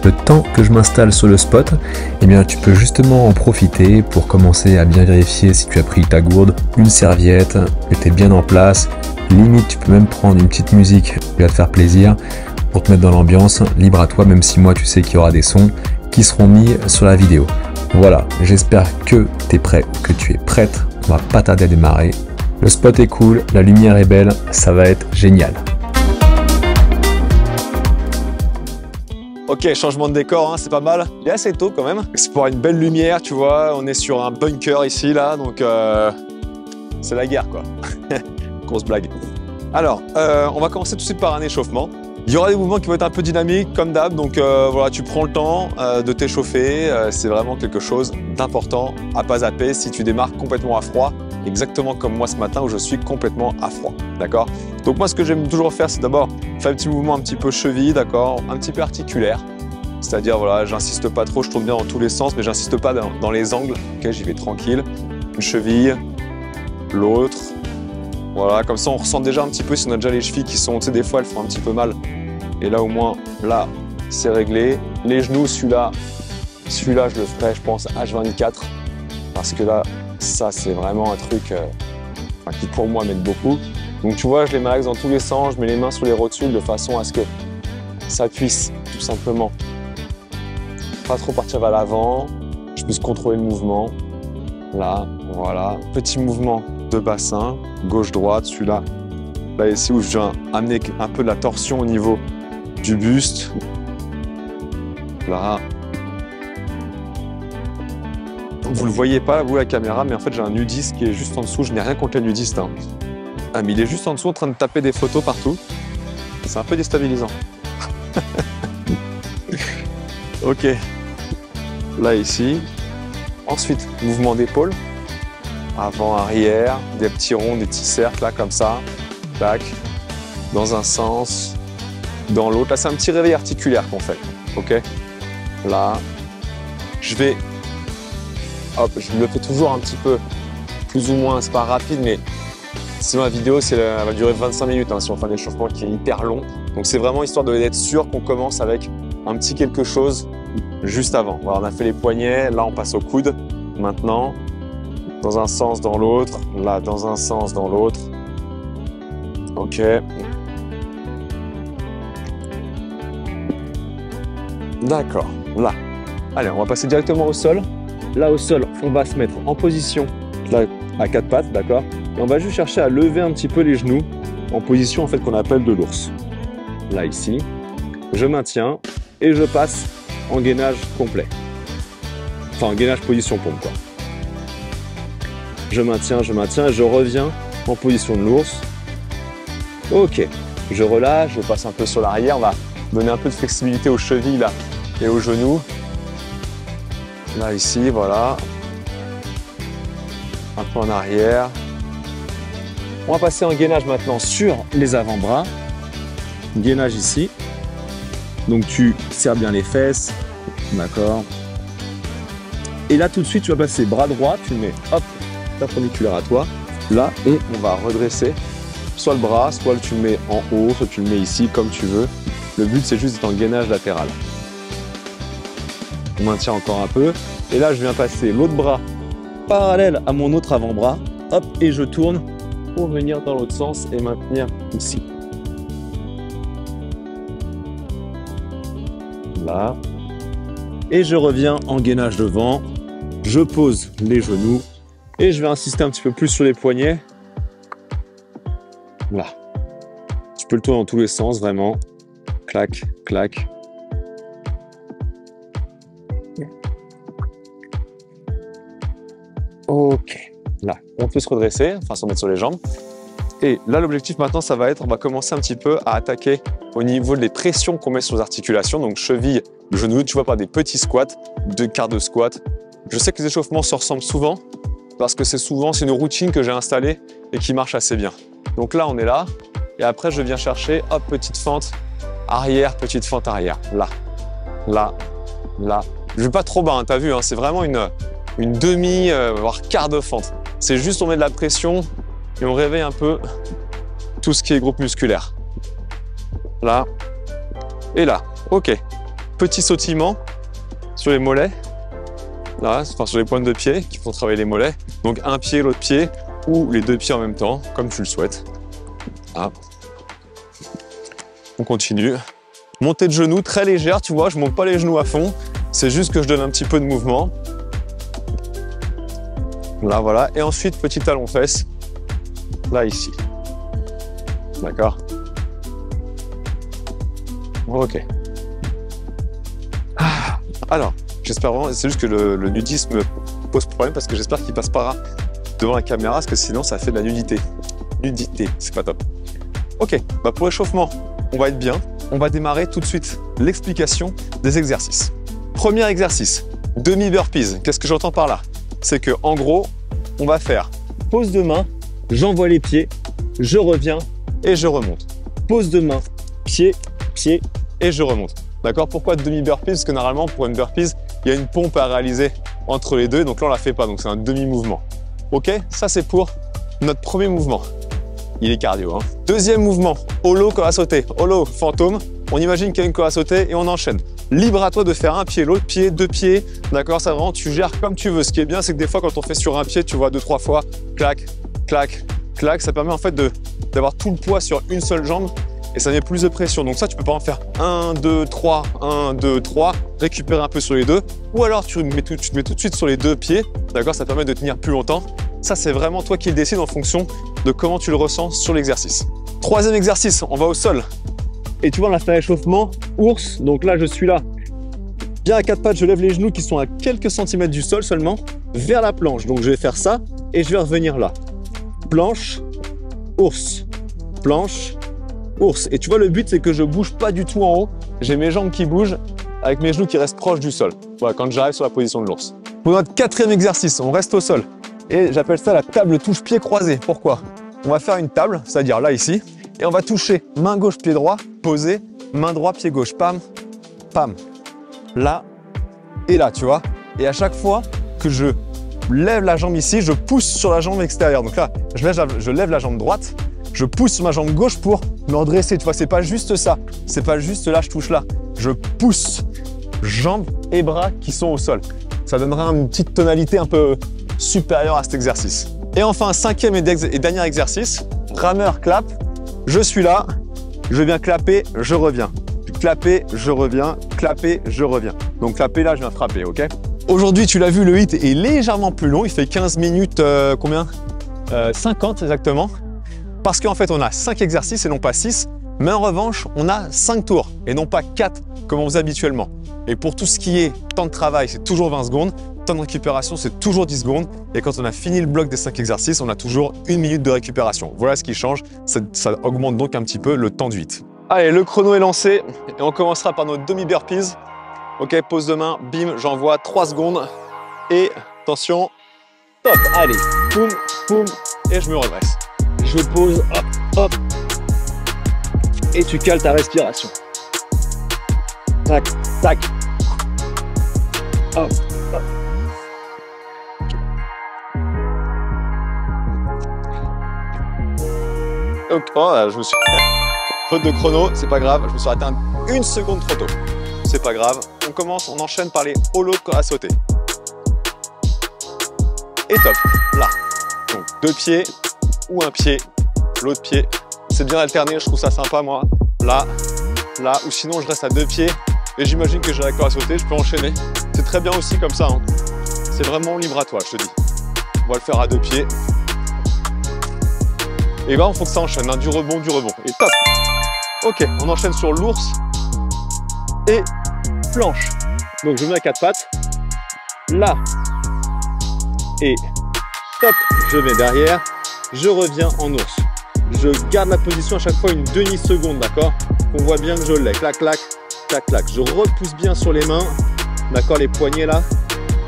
le temps que je m'installe sur le spot, eh bien tu peux justement en profiter pour commencer à bien vérifier si tu as pris ta gourde, une serviette, que tu es bien en place. Limite, tu peux même prendre une petite musique qui va te faire plaisir pour te mettre dans l'ambiance, libre à toi, même si moi tu sais qu'il y aura des sons qui seront mis sur la vidéo. Voilà, j'espère que tu es prêt, que tu es prête, on va pas tarder à démarrer. Le spot est cool, la lumière est belle, ça va être génial. Ok, changement de décor, hein, c'est pas mal. Il est assez tôt quand même. C'est pour une belle lumière, tu vois, on est sur un bunker ici, là, donc c'est la guerre, quoi. Grosse blague. Alors, on va commencer tout de suite par un échauffement. Il y aura des mouvements qui vont être un peu dynamiques, comme d'hab, donc voilà, tu prends le temps de t'échauffer. C'est vraiment quelque chose d'important à pas zapper si tu démarres complètement à froid, exactement comme moi ce matin où je suis complètement à froid, d'accord? Donc moi, ce que j'aime toujours faire, c'est d'abord faire un petit mouvement un petit peu cheville, d'accord? Un petit peu articulaire. C'est-à-dire, voilà, j'insiste pas trop, je tourne bien dans tous les sens, mais j'insiste pas dans les angles. Ok, j'y vais tranquille. Une cheville, l'autre. Voilà, comme ça on ressent déjà un petit peu si on a déjà les chevilles qui sont, tu sais, des fois elles font un petit peu mal. Et là au moins, là, c'est réglé. Les genoux, celui-là, je le ferai, je pense, H24. Parce que là, ça c'est vraiment un truc qui pour moi m'aide beaucoup. Donc tu vois, je les malaxe dans tous les sens, je mets les mains sur les rotules de façon à ce que ça puisse tout simplement pas trop partir vers l'avant. Je puisse contrôler le mouvement. Là, voilà, petit mouvement de bassin, gauche-droite, celui-là, là ici où je viens amener un peu de la torsion au niveau du buste, là. Vous le voyez pas, vous, la caméra, mais en fait j'ai un nudiste qui est juste en dessous, je n'ai rien contre les nudistes, hein. Ah, mais il est juste en dessous en train de taper des photos partout, c'est un peu déstabilisant. Ok, là ici, ensuite mouvement d'épaule. Avant, arrière, des petits ronds, des petits cercles, là, comme ça. Tac. Dans un sens, dans l'autre. Là, c'est un petit réveil articulaire qu'on fait. OK? Là. Je vais... Hop, je le fais toujours un petit peu plus ou moins. C'est pas rapide, mais sinon, la vidéo, elle va durer 25 minutes hein, si on fait un échauffement qui est hyper long. Donc, c'est vraiment histoire d'être sûr qu'on commence avec un petit quelque chose juste avant. Voilà, on a fait les poignets. Là, on passe au coude. Maintenant... Dans un sens, dans l'autre. Là, dans un sens, dans l'autre. OK. D'accord. Là. Allez, on va passer directement au sol. Là, au sol, on va se mettre en position là, à quatre pattes, d'accord? Et on va juste chercher à lever un petit peu les genoux en position en fait qu'on appelle de l'ours. Là, ici. Je maintiens et je passe en gainage complet. Enfin, en gainage position pompe, quoi. Je maintiens, et je reviens en position de l'ours. Ok, je relâche, je passe un peu sur l'arrière, on va donner un peu de flexibilité aux chevilles là et aux genoux. Là, ici, voilà. Un peu en arrière. On va passer en gainage maintenant sur les avant-bras. Gainage ici. Donc tu serres bien les fesses, d'accord. Et là, tout de suite, tu vas passer bras droit, tu mets, hop, perpendiculaire à toi, là, et on va redresser soit le bras, soit tu le mets en haut, soit tu le mets ici, comme tu veux. Le but, c'est juste d'être en gainage latéral. On maintient encore un peu, et là, je viens passer l'autre bras parallèle à mon autre avant-bras, hop, et je tourne pour venir dans l'autre sens et maintenir ici. Là, et je reviens en gainage devant, je pose les genoux, et je vais insister un petit peu plus sur les poignets. Là. Tu peux le tourner dans tous les sens, vraiment. Clac, clac. Ok. Là, on peut se redresser, enfin se remettre sur les jambes. Et là, l'objectif maintenant, ça va être, on va commencer un petit peu à attaquer au niveau des pressions qu'on met sur les articulations. Donc cheville, genou, tu vois, par des petits squats, 2 quarts de squat. Je sais que les échauffements se ressemblent souvent, parce que c'est une routine que j'ai installée et qui marche assez bien. Donc là, on est là, et après, je viens chercher, hop, petite fente arrière, petite fente arrière. Là, là, là. Je vais pas trop bas, hein, t'as vu, hein, c'est vraiment une demi, voire quart de fente. C'est juste, on met de la pression et on réveille un peu tout ce qui est groupe musculaire. Là et là, ok. petit sautillement sur les mollets, là, enfin sur les pointes de pied qui font travailler les mollets. Donc un pied, l'autre pied, ou les deux pieds en même temps, comme tu le souhaites. Ah. On continue. Montée de genoux très légère, tu vois, je monte pas les genoux à fond, c'est juste que je donne un petit peu de mouvement. Là, voilà. Et ensuite, petit talon-fesse, là, ici. D'accord? Ok. Ah. Alors, j'espère vraiment, c'est juste que le nudisme pose problème parce que j'espère qu'il passe pas devant la caméra parce que sinon ça fait de la nudité. Nudité, c'est pas top. Ok, bah pour l'échauffement, on va être bien. On va démarrer tout de suite l'explication des exercices. Premier exercice, demi-burpees. Qu'est-ce que j'entends par là? C'est que en gros, on va faire pose de main, j'envoie les pieds, je reviens et je remonte. Pose de main, pied, pied et je remonte. D'accord? Pourquoi demi-burpees? Parce que normalement, pour une burpees, il y a une pompe à réaliser entre les deux. Donc là, on la fait pas. Donc c'est un demi-mouvement. Ok? Ça, c'est pour notre premier mouvement. Il est cardio. Hein. Deuxième mouvement, holo, corde à sauter. Holo, fantôme. On imagine qu'il y a une corde à sauter et on enchaîne. Libre à toi de faire un pied, l'autre pied, deux pieds. D'accord? Ça vraiment, tu gères comme tu veux. Ce qui est bien, c'est que des fois, quand on fait sur un pied, tu vois 2-3 fois, clac, clac, clac. Ça permet en fait d'avoir tout le poids sur une seule jambe et ça met plus de pression. Donc ça, tu peux pas en faire 1, 2, 3, 1, 2, 3, récupérer un peu sur les deux. Ou alors, tu te mets tout de suite sur les deux pieds. D'accord? Ça permet de tenir plus longtemps. Ça, c'est vraiment toi qui le décides en fonction de comment tu le ressens sur l'exercice. Troisième exercice, on va au sol. Et tu vois, on a fait un échauffement ours. Donc là, je suis là. Bien à quatre pattes, je lève les genoux qui sont à quelques centimètres du sol seulement, vers la planche. Donc je vais faire ça et je vais revenir là. Planche, ours. Planche, ours. Et tu vois, le but, c'est que je bouge pas du tout en haut. J'ai mes jambes qui bougent avec mes genoux qui restent proches du sol. Voilà, quand j'arrive sur la position de l'ours. Pour notre quatrième exercice, on reste au sol. Et j'appelle ça la table touche-pied croisée. Pourquoi? On va faire une table, c'est-à-dire là, ici, et on va toucher main gauche, pied droit, posé, main droit, pied gauche, pam, pam, là et là, tu vois. Et à chaque fois que je lève la jambe ici, je pousse sur la jambe extérieure. Donc là, je lève la jambe droite, je pousse sur ma jambe gauche pour me redresser. Tu vois, c'est pas juste ça. C'est pas juste là, je touche là. Je pousse jambes et bras qui sont au sol. Ça donnera une petite tonalité un peu supérieure à cet exercice. Et enfin, cinquième et dernier exercice, rameur clap. Je suis là, je viens clapper, je reviens. Clapper, je reviens, clapper, je reviens. Donc clapper là, je viens frapper, ok? Aujourd'hui, tu l'as vu, le hit est légèrement plus long. Il fait 15 minutes, combien? 50 exactement. Parce qu'en fait, on a 5 exercices et non pas 6. Mais en revanche, on a 5 tours et non pas 4 comme on faisait habituellement. Et pour tout ce qui est temps de travail, c'est toujours 20 secondes. Temps de récupération, c'est toujours 10 secondes. Et quand on a fini le bloc des 5 exercices, on a toujours 1 minute de récupération. Voilà ce qui change. Ça augmente donc un petit peu le temps du hit. Allez, le chrono est lancé et on commencera par notre demi-burpees. Ok, pose de main, bim, j'envoie 3 secondes. Et attention, top, allez, poum, poum, et je me redresse. Je pose, hop, hop. Et tu cales ta respiration. Tac, tac. Hop, hop. Donc, oh, je me suis... Faute de chrono, c'est pas grave, je me suis arrêté 1 seconde trop tôt. C'est pas grave, on commence, on enchaîne par les holo à sauter. Et top, là. Donc 2 pieds ou un pied, l'autre pied. C'est bien alterné, je trouve ça sympa moi. Là, là, ou sinon je reste à 2 pieds et j'imagine que j'ai la corde à sauter, je peux enchaîner. C'est très bien aussi comme ça. Hein. C'est vraiment libre à toi, je te dis. On va le faire à 2 pieds. Et ben, il faut que ça enchaîne, hein, du rebond, et top. Ok, on enchaîne sur l'ours et planche. Donc je mets à 4 pattes, là, et top, je mets derrière, je reviens en ours. Je garde la position à chaque fois une demi-seconde, d'accord? On voit bien que je l'ai, clac, clac, clac, clac. Je repousse bien sur les mains, d'accord, les poignets là,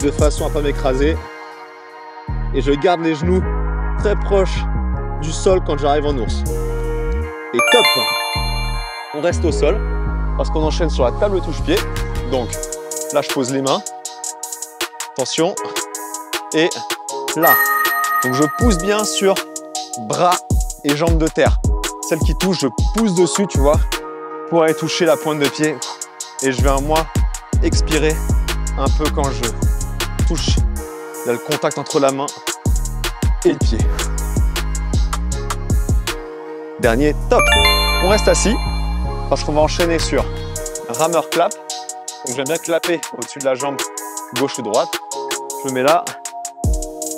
de façon à ne pas m'écraser. Et je garde les genoux très proches du sol quand j'arrive en ours. Et top! On reste au sol parce qu'on enchaîne sur la table touche-pied. Donc là, je pose les mains. Attention. Et là. Donc je pousse bien sur bras et jambes de terre. Celle qui touche, je pousse dessus, tu vois, pour aller toucher la pointe de pied. Et je vais, moi, expirer un peu quand je touche. Il y a le contact entre la main et le pied. Dernier, top. On reste assis parce qu'on va enchaîner sur un rameur clap. Donc j'aime bien clapper au-dessus de la jambe gauche ou droite. Je me mets là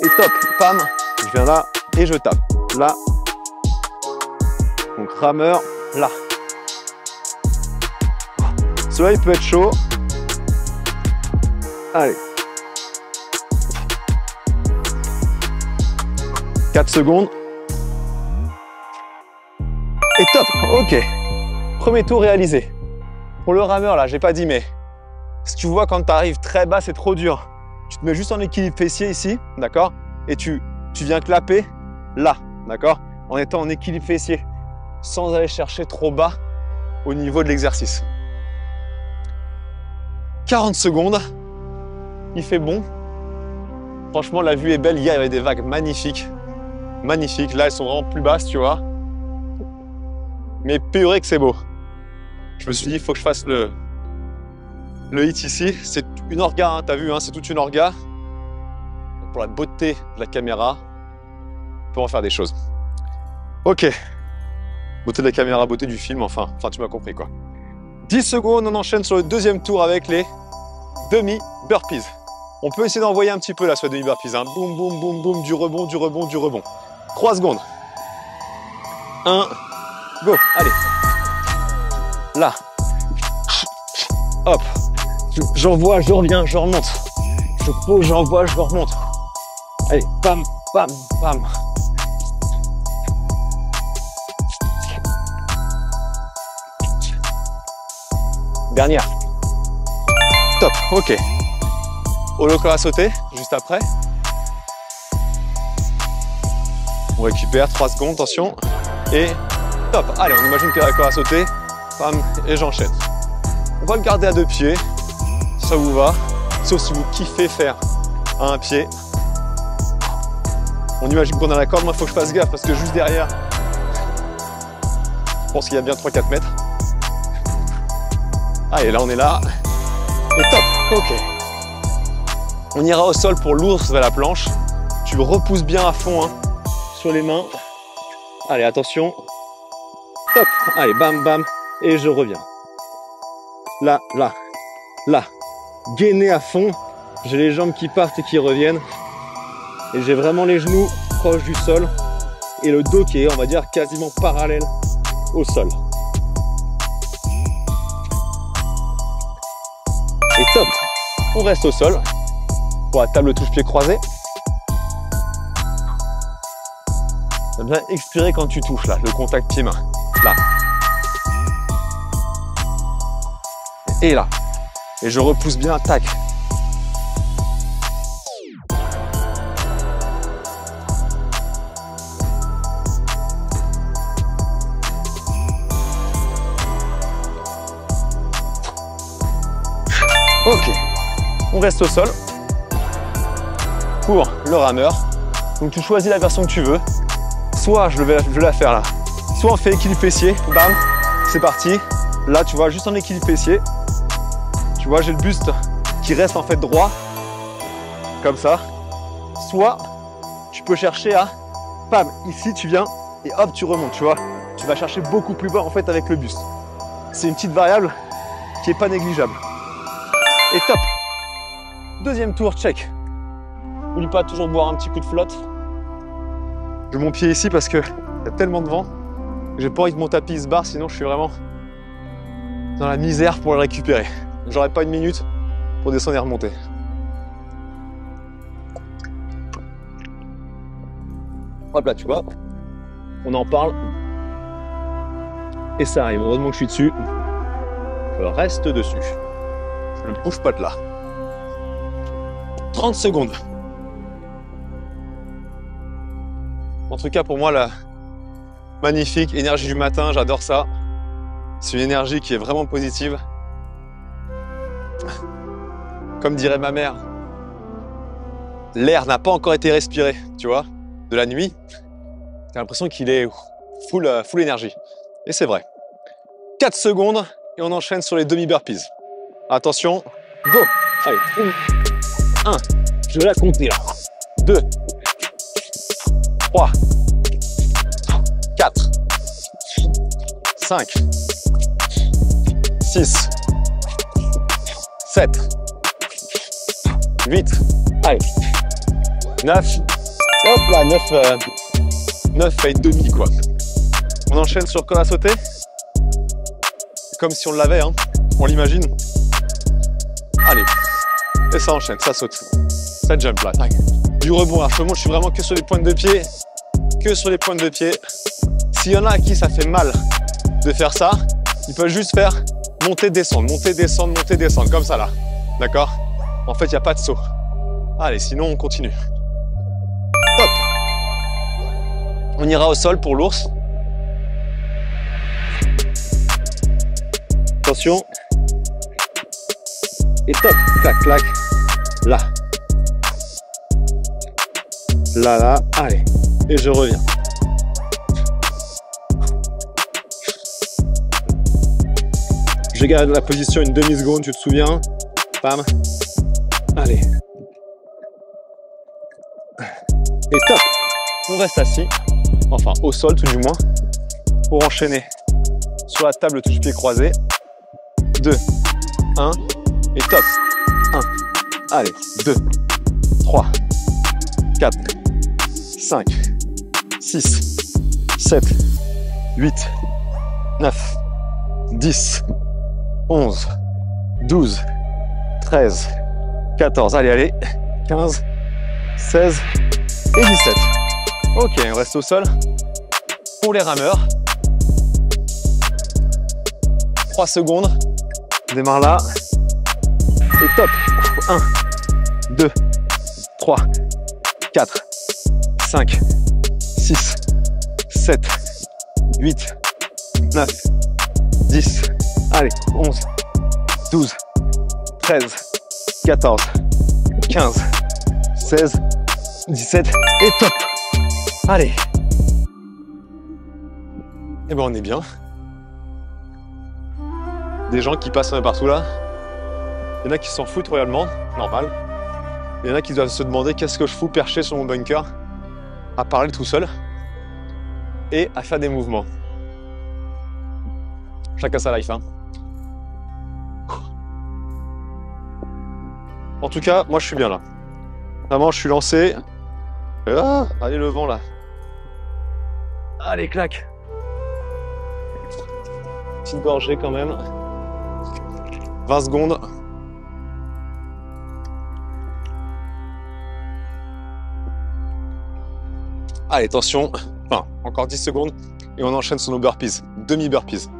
et top, pam, je viens là et je tape. Là. Donc rameur, là. Celui-là, il peut être chaud. Allez. 4 secondes. Et top, ok. Premier tour réalisé. Pour le rameur, là, j'ai pas dit, mais si tu vois quand tu arrives très bas, c'est trop dur. Tu te mets juste en équilibre fessier ici, d'accord? Et tu viens clapper là, d'accord? En étant en équilibre fessier, sans aller chercher trop bas au niveau de l'exercice. 40 secondes, il fait bon. Franchement, la vue est belle. Hier, il y avait des vagues magnifiques. Magnifiques. Là, elles sont vraiment plus basses, tu vois. Mais purée que c'est beau. Je me suis dit, il faut que je fasse le hit ici. C'est une orga, hein, t'as vu, hein, c'est toute une orga. Pour la beauté de la caméra, on peut en faire des choses. Ok. Beauté de la caméra, beauté du film, enfin tu m'as compris quoi. 10 secondes, on enchaîne sur le deuxième tour avec les demi-burpees. On peut essayer d'envoyer un petit peu là sur les demi-burpees. Hein. Boum, boum, boum, boum, du rebond, du rebond, du rebond. 3 secondes. 1, go, allez. Là. Hop. J'envoie, je reviens, je remonte. Je pose, j'envoie, je remonte. Allez, bam, bam, bam. Dernière. Top, ok. Holo à sauter, juste après. On récupère 3 secondes, attention. Et top, allez, on imagine qu'il y a la corde à sauter. Bam, et j'enchaîne. On va le garder à 2 pieds, si ça vous va. Sauf si vous kiffez faire à un pied. On imagine qu'on a la corde, moi il faut que je fasse gaffe parce que juste derrière, je pense qu'il y a bien 3-4 mètres. Allez, là on est là. Et top, ok. On ira au sol pour l'ours vers la planche. Tu le repousses bien à fond hein, sur les mains. Allez, attention. Top, allez, bam, bam. Et je reviens. Là, là, là. Gainer à fond. J'ai les jambes qui partent et qui reviennent. Et j'ai vraiment les genoux proches du sol. Et le dos qui est, on va dire, quasiment parallèle au sol. Et top, on reste au sol pour la table touche-pied croisée. Bien expirer quand tu touches là, le contact pied-main. Là. Et là. Et je repousse bien, tac. Ok, on reste au sol pour le rameur. Donc tu choisis la version que tu veux. Soit je vais la faire là. Soit on fait équilibre fessier, bam, c'est parti. Là tu vois, juste en équilibre fessier. Tu vois, j'ai le buste qui reste en fait droit, comme ça. Soit tu peux chercher à, bam, ici tu viens et hop tu remontes, tu vois. Tu vas chercher beaucoup plus bas en fait avec le buste. C'est une petite variable qui n'est pas négligeable. Et top. Deuxième tour, check. N'oublie pas de toujours boire un petit coup de flotte. Je mets mon pied ici parce qu'il y a tellement de vent que j'ai pas envie que mon tapis se barre, sinon je suis vraiment dans la misère pour le récupérer. J'aurai pas une minute pour descendre et remonter. Hop là, tu vois, on en parle. Et ça arrive, heureusement que je suis dessus. Je reste dessus. Je ne bouge pas de là. 30 secondes. En tout cas, pour moi, la magnifique énergie du matin, j'adore ça. C'est une énergie qui est vraiment positive. Comme dirait ma mère, l'air n'a pas encore été respiré, tu vois, de la nuit. T'as l'impression qu'il est full énergie. Et c'est vrai. 4 secondes et on enchaîne sur les demi-burpees. Attention, Go. Allez, 1. Je vais la compter là. 2. 3. 4. 5. 6. 7. 8. Allez. 9. Hop là, 9 et demi quoi. On enchaîne sur corde à sauter. Comme si on l'avait, hein. On l'imagine. Allez. Et ça enchaîne, ça saute. Ça jump là. Du rebond là. Je suis vraiment que sur les pointes de pied. Que sur les pointes de pied. S'il y en a à qui ça fait mal de faire ça, ils peuvent juste faire monter, descendre, monter, descendre, monter, descendre. Comme ça là. D'accord? En fait, il n'y a pas de saut. Allez, sinon on continue. Top. On ira au sol pour l'ours. Attention. Et top. Clac, clac. Là. Là, là. Allez. Et je reviens. Je garde la position une demi-seconde, tu te souviens? Pam. Allez. Et top. On reste assis. Enfin, au sol tout du moins. Pour enchaîner sur la table touche-pied croisé. 2, 1. Et top. 1. Allez. 2, 3, 4, 5, 6, 7, 8, 9, 10, 11, 12, 13, 14, allez, allez, 15, 16 et 17. Ok, on reste au sol. Pour les rameurs, 3 secondes, on démarre là, et top. 1, 2, 3, 4, 5, 6, 7, 8, 9, 10, allez, 11, 12, 13, 14, 15, 16, 17 et top. Allez. Et ben on est bien. Des gens qui passent un peu partout là. Il y en a qui s'en foutent royalement, normal. Il y en a qui doivent se demander qu'est-ce que je fous perché sur mon bunker à parler tout seul et à faire des mouvements. Chacun sa life, hein. En tout cas, moi je suis bien là. Vraiment, je suis lancé. Ah, allez le vent là. Allez, clac. Petite gorgée quand même. 20 secondes. Allez, attention. Enfin, encore 10 secondes. Et on enchaîne sur nos burpees. Demi-burpees.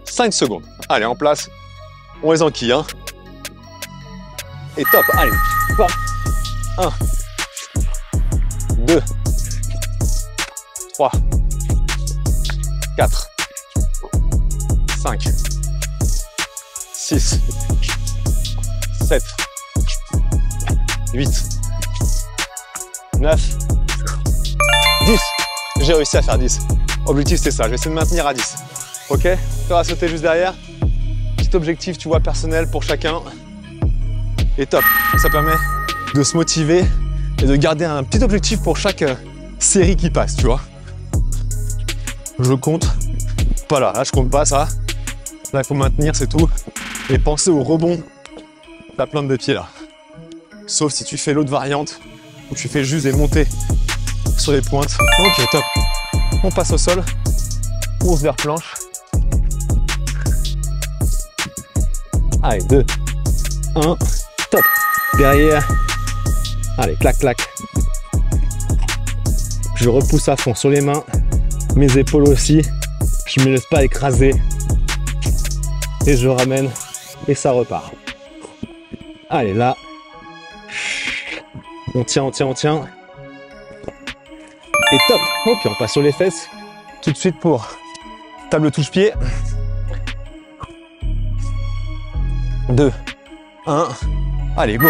5 secondes. Allez, en place. On les enquille, hein. Et top. Allez. 1, 2, 3, 4, 5, 6, 7, 8, 9, 10. J'ai réussi à faire 10. Objectif, c'est ça. Je vais essayer de maintenir à 10. Ok? Ça va sauter juste derrière. Petit objectif, tu vois, personnel pour chacun. Et top. Ça permet de se motiver et de garder un petit objectif pour chaque série qui passe, tu vois. Je compte pas là. Là, je compte pas ça. Là, il faut maintenir, c'est tout. Et penser au rebond de ta plante de pied là. Sauf si tu fais l'autre variante où tu fais juste des montées sur les pointes. Ok, top. On passe au sol. Ours vers planche. Allez, 2, 1, top. Derrière. Allez, clac, clac. Je repousse à fond sur les mains. Mes épaules aussi. Je ne me laisse pas écraser. Et je ramène. Et ça repart. Allez, là. On tient, on tient, on tient. Et top. Oh, puis on passe sur les fesses. Tout de suite pour table touche-pied. 2, 1. Allez, go.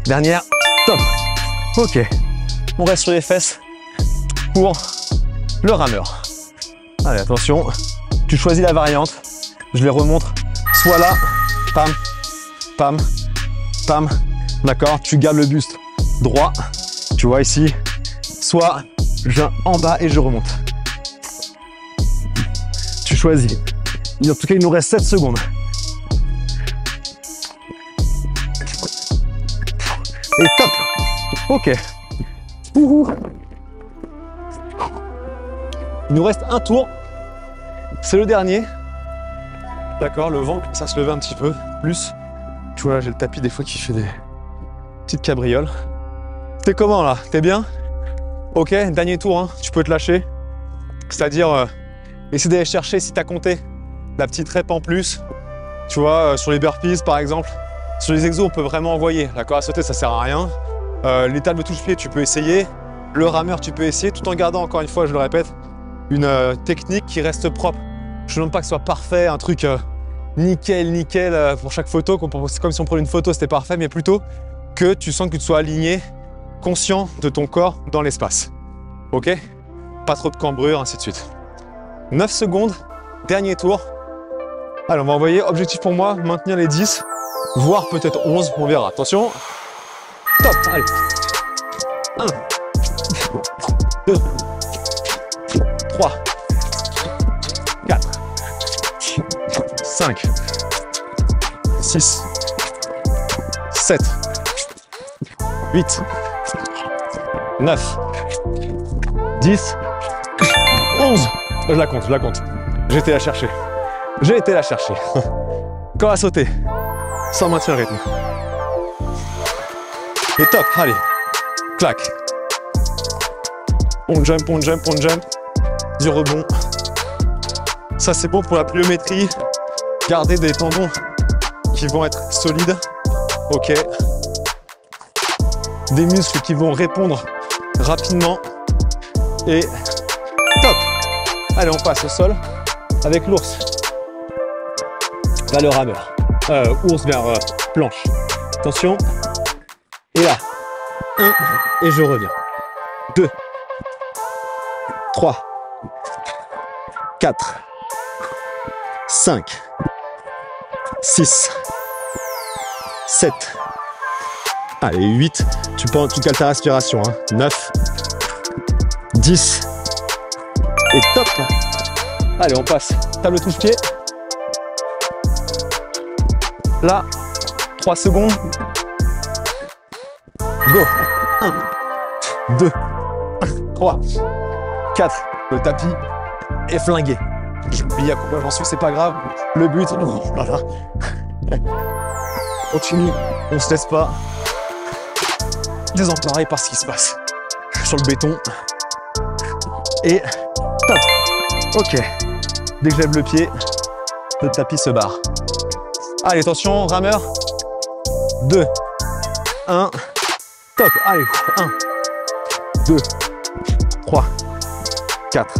Dernière, top. Ok, on reste sur les fesses pour le rameur. Allez, attention, tu choisis la variante. Je les remontre. Soit là, pam, pam, pam. D'accord, tu gardes le buste droit. Tu vois ici. Soit je viens en bas et je remonte. Tu choisis. En tout cas, il nous reste 7 secondes. Et top. Ok. Ouhou. Il nous reste un tour. C'est le dernier. D'accord, le vent, ça se levait un petit peu. Plus, tu vois, j'ai le tapis des fois qui fait des petites cabrioles. T'es comment là? T'es bien? Ok, dernier tour, hein. Tu peux te lâcher. C'est-à-dire, essayer d'aller chercher, si t'as compté, la petite rep en plus. Tu vois, sur les burpees par exemple. Sur les exos, on peut vraiment envoyer. D'accord, à sauter, ça sert à rien. L'étal de touche-pied, tu peux essayer. Le rameur, tu peux essayer, tout en gardant, encore une fois, je le répète, une technique qui reste propre. Je ne demande pas que ce soit parfait, un truc nickel pour chaque photo. C'est comme si on prenait une photo, c'était parfait, mais plutôt que tu sens que tu sois aligné, conscient de ton corps dans l'espace. Ok? Pas trop de cambrure, ainsi de suite. 9 secondes, dernier tour. Allez, on va envoyer. Objectif pour moi, maintenir les 10, voire peut-être 11, on verra. Attention. Top, allez. 1, 2, 3, 4, 5, 6, 7, 8, 9, 10, 11. Je la compte. J'ai été la chercher. Corps à sauter, sans maintien le rythme. Et top, allez, clac. On jump. Du rebond. Ça, c'est bon pour la pliométrie. Garder des tendons qui vont être solides. Ok. Des muscles qui vont répondre rapidement. Et top. Allez, on passe au sol avec l'ours. Vers le rameur. Ours vers planche. Attention. Et là. 1. Et je reviens. 2. 3. 4. 5. 6. 7. Allez, 8. Tu cales ta respiration. Hein. 9. 10. Et top. Allez, on passe. Table touche-pied. Là, 3 secondes. Go. 1, 2, 3, 4. Le tapis est flingué. J'ai oublié à quoi j'en suis, c'est pas grave. Le but, voilà. Continue, on se laisse pas désemparer par ce qui se passe sur le béton. Et top. Ok. Dès que je lève le pied, le tapis se barre. Allez, attention, rameur. 2, 1, top. Allez, 1, 2, 3, 4,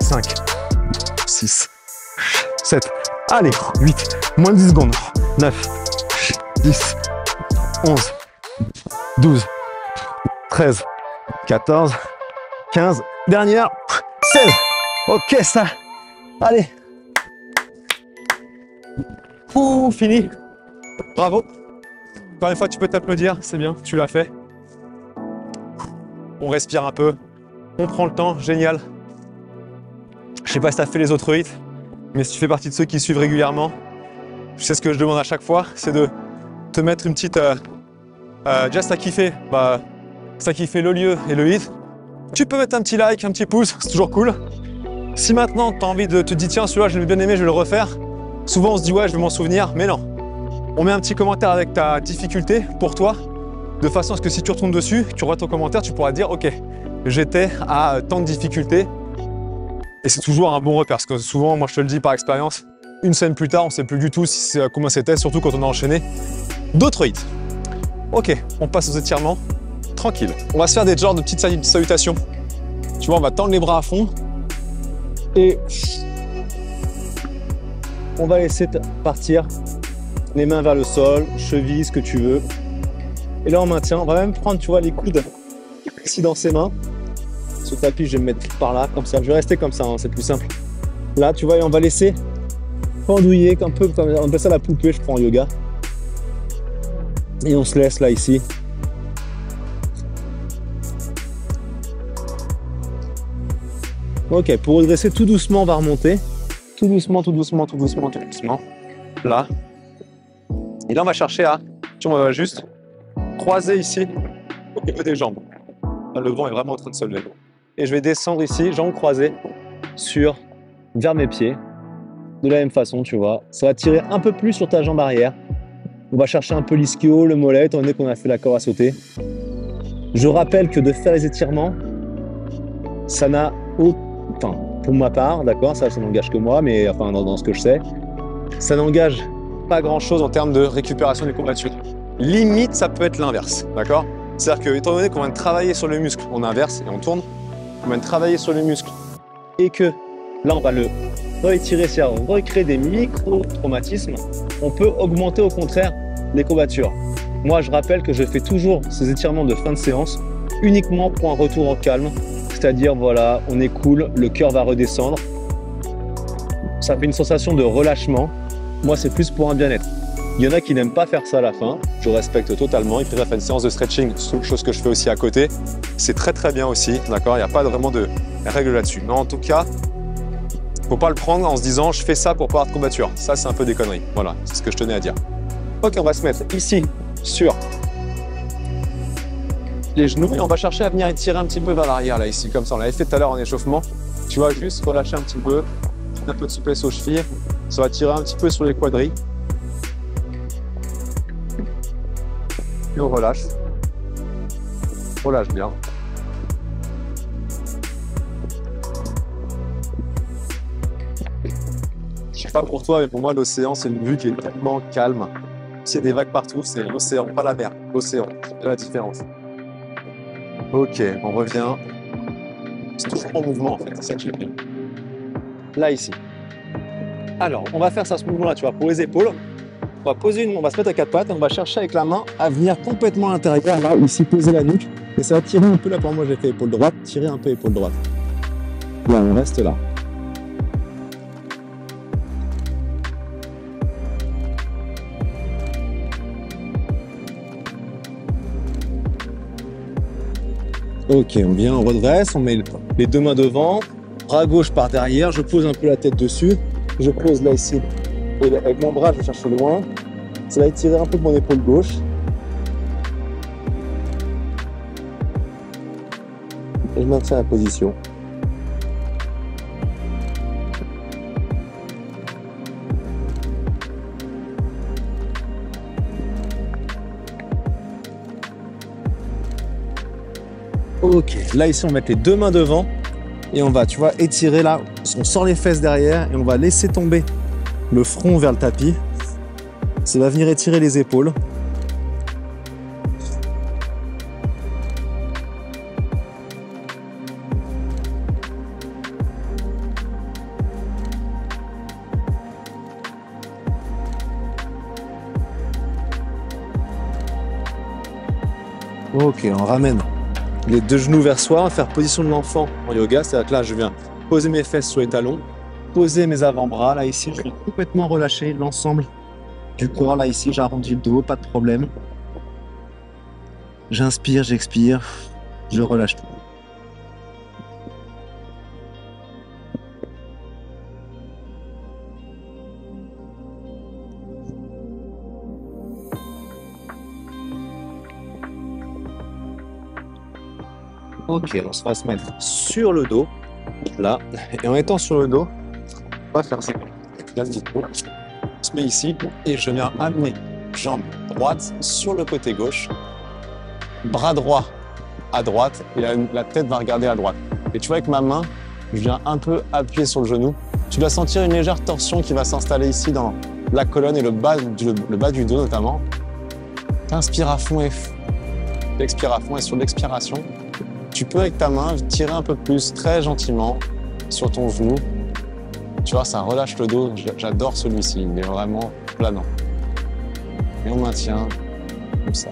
5, 6, 7, allez, 8, moins de 10 secondes. 9, 10, 11, 12, 13, 14, 15, dernière, 16. Ok, ça. Allez. Ouh, fini. Bravo. Encore une fois, tu peux t'applaudir, c'est bien, tu l'as fait. On respire un peu, on prend le temps, génial. Je sais pas si tu as fait les autres hits, mais si tu fais partie de ceux qui suivent régulièrement, je sais ce que je demande à chaque fois, c'est de te mettre une petite... déjà, ça kiffait le lieu et le hit. Tu peux mettre un petit like, un petit pouce, c'est toujours cool. Si maintenant, tu as envie de te dire, tiens, celui-là, je l'ai bien aimé, je vais le refaire. Souvent, on se dit, ouais, je vais m'en souvenir, mais non. On met un petit commentaire avec ta difficulté pour toi, de façon à ce que si tu retournes dessus, tu revois ton commentaire, tu pourras dire, ok, j'étais à tant de difficultés. Et c'est toujours un bon repère, parce que souvent, moi je te le dis par expérience, une semaine plus tard, on ne sait plus du tout comment c'était, surtout quand on a enchaîné d'autres hits. Ok, on passe aux étirements, tranquille. On va se faire des genres de petites salutations. Tu vois, on va tendre les bras à fond. Et on va laisser partir les mains vers le sol, cheville, ce que tu veux. Et là, on maintient. On va même prendre, tu vois, les coudes ici dans ses mains. Ce tapis, je vais me mettre par là, comme ça. Je vais rester comme ça, hein, c'est plus simple. Là, tu vois, et on va laisser pendouiller, un peu comme on appelle ça la poupée, je crois, en yoga. Et on se laisse là, ici. Ok, pour redresser tout doucement, on va remonter. Tout doucement, tout doucement, tout doucement, tout doucement. Là. Et là, on va chercher à... Tu vois, on va juste croiser ici au niveau des jambes. Là, le vent est vraiment en train de se lever. Et je vais descendre ici, jambes croisées, vers mes pieds. De la même façon, tu vois. Ça va tirer un peu plus sur ta jambe arrière. On va chercher un peu l'ischio, le mollet, étant donné qu'on a fait la corde à sauter. Je rappelle que de faire les étirements, ça n'a aucun... Enfin, pour ma part, d'accord, ça n'engage que moi, mais enfin, dans ce que je sais, ça n'engage pas grand-chose en termes de récupération des courbatures. Limite, ça peut être l'inverse, d'accord? C'est-à-dire que, étant donné qu'on vient de travailler sur le muscle, on inverse et on tourne, on vient de travailler sur le muscle et que là, on va le réétirer, c'est-à-dire recréer des micro-traumatismes, on peut augmenter au contraire les courbatures. Moi, je rappelle que je fais toujours ces étirements de fin de séance uniquement pour un retour au calme. C'est-à-dire, voilà, on est cool, le cœur va redescendre. Ça fait une sensation de relâchement. Moi, c'est plus pour un bien-être. Il y en a qui n'aiment pas faire ça à la fin. Je respecte totalement. Ils préfèrent faire une séance de stretching, chose que je fais aussi à côté. C'est très, très bien aussi, d'accord? Il n'y a pas vraiment de règle là-dessus. Mais en tout cas, il ne faut pas le prendre en se disant « je fais ça pour pas avoir de courbature ». Ça, c'est un peu des conneries. Voilà, c'est ce que je tenais à dire. Ok, on va se mettre ici, sur les genoux et on va chercher à venir étirer un petit peu vers l'arrière là ici comme ça on l'avait fait tout à l'heure en échauffement. Tu vois, juste relâcher un petit peu, un peu de souplesse aux chevilles, ça va tirer un petit peu sur les quadris et on relâche bien. Je sais pas pour toi mais pour moi l'océan c'est une vue qui est tellement calme. S'il y a des vagues partout, c'est l'océan, pas la mer, l'océan, c'est la différence. Ok, on revient. C'est toujours en mouvement en fait, c'est ça que je fais. Là, ici. Alors, on va faire ça à ce mouvement-là, tu vois, pour les épaules. On va poser on va se mettre à quatre pattes et on va chercher avec la main à venir complètement à l'intérieur, là, ici, poser la nuque. Et ça va tirer un peu là, pour moi j'ai fait épaule droite, tirer un peu épaule droite. Là, on reste là. Ok, on vient, on redresse, on met les deux mains devant, bras gauche par derrière, je pose un peu la tête dessus, je pose là ici, et avec mon bras je vais chercher loin, ça va étirer un peu mon épaule gauche. Et je maintiens la position. Ok, là ici on va mettre les deux mains devant et on va, tu vois, étirer là, on sort les fesses derrière et on va laisser tomber le front vers le tapis. Ça va venir étirer les épaules. Ok, on ramène les deux genoux vers soi, on va faire position de l'enfant en yoga, c'est-à-dire que là je viens poser mes fesses sur les talons, poser mes avant-bras, là ici je vais complètement relâcher l'ensemble du corps, là ici j'arrondis le dos, pas de problème. J'inspire, j'expire, je relâche tout. Ok, on va se mettre sur le dos, là, et en étant sur le dos, on va faire ça. Là, on se met ici, et je viens amener jambe droite sur le côté gauche, bras droit à droite, et la tête va regarder à droite. Et tu vois, avec ma main, je viens un peu appuyer sur le genou. Tu vas sentir une légère torsion qui va s'installer ici dans la colonne et le bas du dos notamment. T'inspires à fond et t'expires à fond, et sur l'expiration, tu peux avec ta main tirer un peu plus, très gentiment, sur ton genou. Tu vois, ça relâche le dos. J'adore celui-ci, il est vraiment planant. Et on maintient comme ça.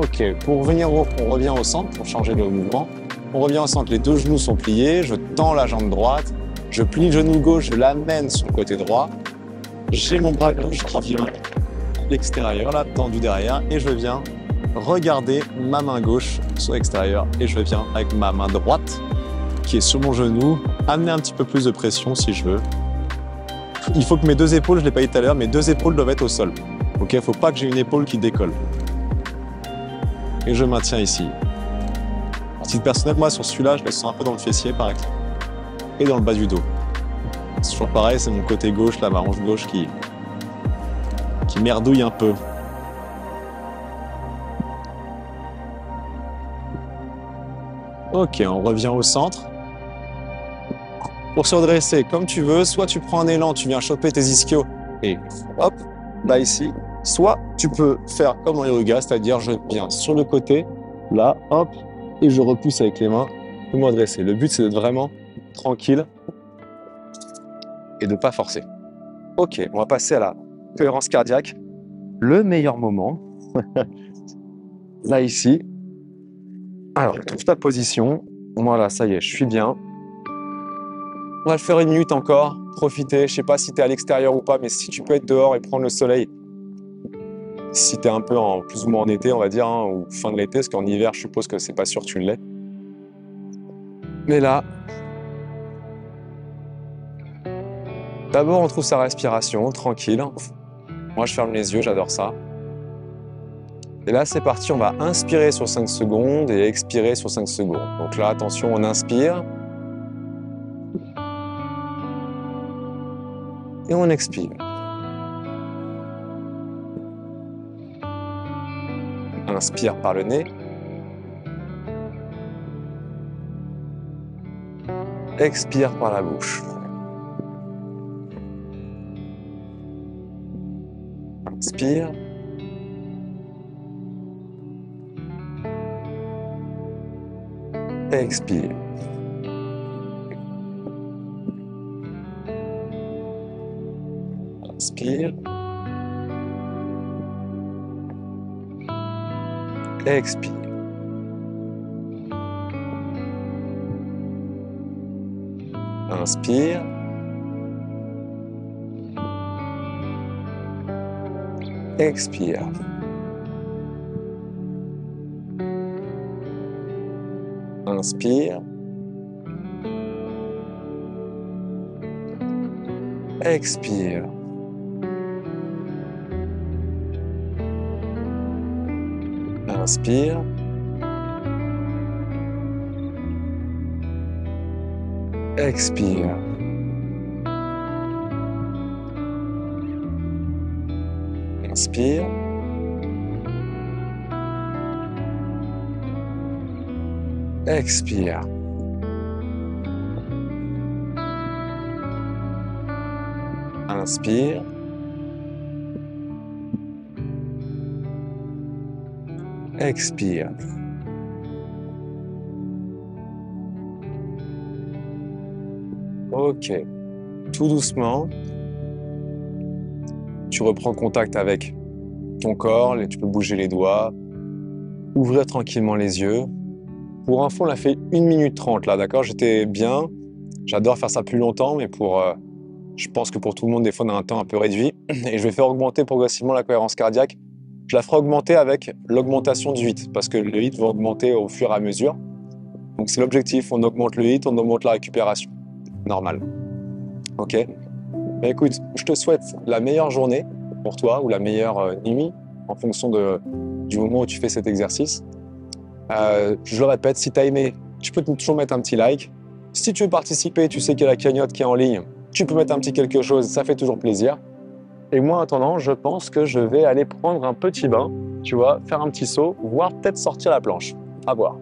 Ok, on revient au centre pour changer le mouvement. On revient au centre, les deux genoux sont pliés, je tends la jambe droite, je plie le genou gauche, je l'amène sur le côté droit. J'ai mon bras gauche qui vient à l'extérieur, là, tendu derrière, et je viens regarder ma main gauche sur l'extérieur, et je viens avec ma main droite qui est sur mon genou, amener un petit peu plus de pression si je veux. Il faut que mes deux épaules, je ne l'ai pas dit tout à l'heure, mes deux épaules doivent être au sol. Ok, il ne faut pas que j'ai une épaule qui décolle. Et je maintiens ici. À titre personnel, moi sur celui-là, je le sens un peu dans le fessier par exemple. Et dans le bas du dos. C'est toujours pareil, c'est mon côté gauche, là, ma hanche gauche qui merdouille un peu. Ok, on revient au centre. Pour se redresser comme tu veux, soit tu prends un élan, tu viens choper tes ischios et hop, là ici. Soit tu peux faire comme dans les yoga, c'est-à-dire je viens sur le côté, là, hop, et je repousse avec les mains pour me redresser. Le but, c'est d'être vraiment tranquille et de ne pas forcer. Ok, on va passer à la cohérence cardiaque. Le meilleur moment, là ici. Alors, trouve ta position. Voilà, ça y est, je suis bien. On va le faire 1 minute encore, profiter. Je sais pas si tu es à l'extérieur ou pas, mais si tu peux être dehors et prendre le soleil, si tu es un peu plus ou moins en été, on va dire, hein, ou fin de l'été, parce qu'en hiver, je suppose que c'est pas sûr que tu l'es. Mais là, d'abord, on trouve sa respiration, tranquille. Moi, je ferme les yeux, j'adore ça. Et là, c'est parti, on va inspirer sur 5 secondes et expirer sur 5 secondes. Donc là, attention, on inspire. Et on expire. Inspire par le nez. Expire par la bouche. Inspire. Expire. Inspire. Expire. Inspire. Expire. Inspire. Expire. Inspire. Expire. Inspire. Expire. Inspire. Expire. Ok. Tout doucement, tu reprends contact avec ton corps, tu peux bouger les doigts, ouvrir tranquillement les yeux. Pour info, on l'a fait 1 minute 30 là, d'accord? J'étais bien. J'adore faire ça plus longtemps, mais je pense que pour tout le monde, des fois, on a un temps un peu réduit. Et je vais faire augmenter progressivement la cohérence cardiaque. Je la ferai augmenter avec l'augmentation du HIIT, parce que le HIIT va augmenter au fur et à mesure. Donc c'est l'objectif, on augmente le HIIT, on augmente la récupération. Normal. Ok? Mais écoute, je te souhaite la meilleure journée pour toi, ou la meilleure nuit, en fonction du moment où tu fais cet exercice. Je le répète, si tu as aimé, tu peux toujours mettre un petit like. Si tu veux participer, tu sais qu'il y a la cagnotte qui est en ligne, tu peux mettre un petit quelque chose, ça fait toujours plaisir. Et moi, en attendant, je pense que je vais aller prendre un petit bain, tu vois, faire un petit saut, voire peut-être sortir la planche. À voir.